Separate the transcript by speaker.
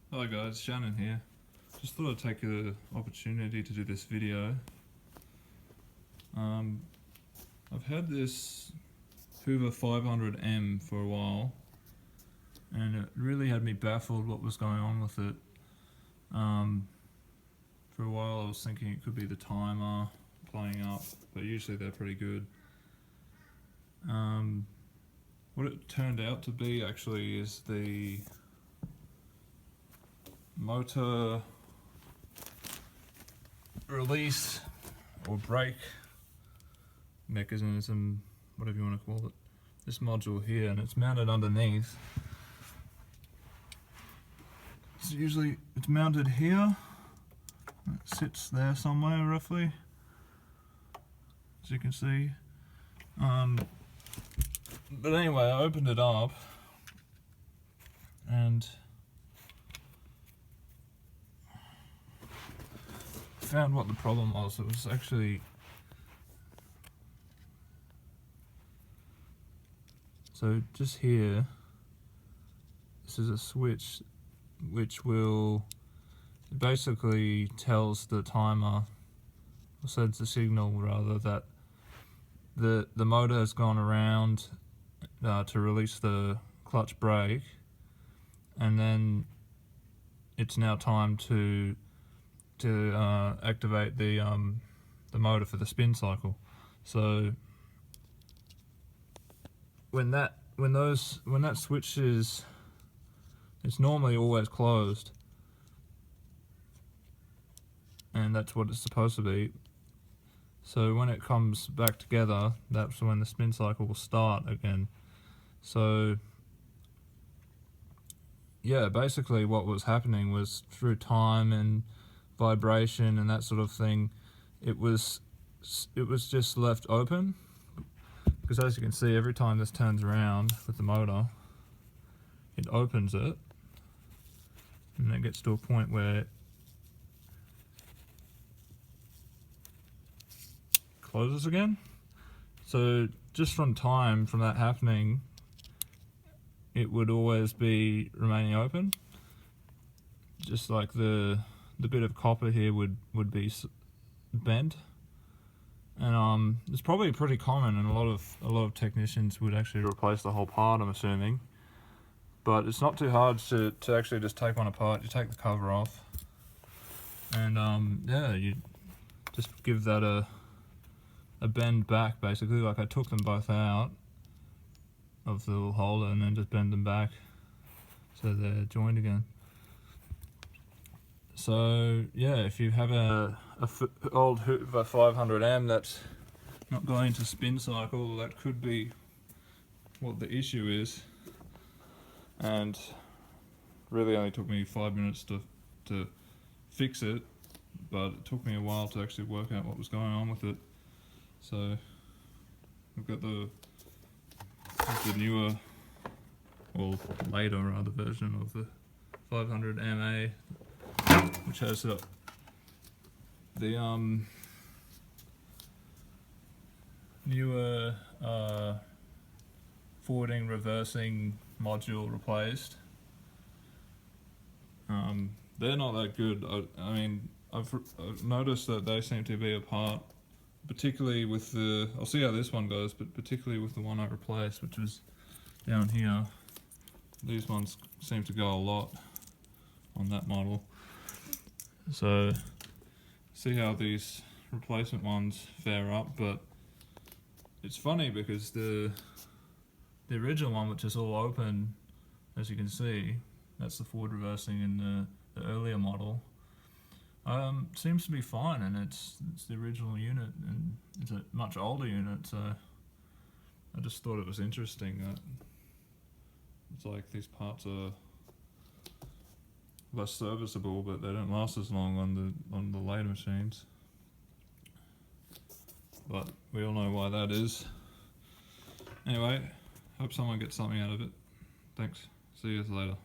Speaker 1: Hello guys, Shannon here. Just thought I'd take the opportunity to do this video. I've had this Hoover 500M for a while, and it really had me baffled what was going on with it. For a while I was thinking it could be the timer playing up, but usually they're pretty good. What it turned out to be actually is the motor release or brake mechanism, whatever you want to call it, this module here, and it's mounted underneath. So usually it's mounted here, it sits there somewhere roughly, as you can see. But anyway, I opened it up and found what the problem was. It was actually, so just here, this is a switch which will basically tells the timer, or sends the signal rather, that the motor has gone around to release the clutch brake, and then it's now time to activate the motor for the spin cycle. So when that switch is, it's normally always closed, and that's what it's supposed to be. So when it comes back together, that's when the spin cycle will start again. So yeah, basically what was happening was, through time and vibration and that sort of thing, it was just left open, because as you can see, every time this turns around with the motor, it opens it, and it gets to a point where it closes again. So just from that happening, it would always be remaining open, just like the bit of copper here would be bent. And it's probably pretty common, and a lot of technicians would actually replace the whole part, I'm assuming. But it's not too hard to actually just take one apart. You take the cover off, and yeah, you just give that a bend back, basically. Like I took them both out of the little holder and then just bend them back so they're joined again. So yeah, if you have a old Hoover 500M that's not going to spin cycle, that could be what the issue is. And really only took me 5 minutes to fix it, but it took me a while to actually work out what was going on with it. So I've got the newer, or later rather, version of the 500MA, which has the newer forwarding reversing module replaced. They're not that good. I mean, I've noticed that they seem to be apart, particularly with the, I'll see how this one goes, but particularly with the one I replaced, which was down here. These ones seem to go a lot on that model. So see how these replacement ones fare up. But it's funny because the original one, which is all open, as you can see, that's the forward reversing in the earlier model, seems to be fine, and it's the original unit, and it's a much older unit. So I just thought it was interesting that it's like these parts are less serviceable, but they don't last as long on the later machines. But we all know why that is. Anyway, hope someone gets something out of it. Thanks. See you later.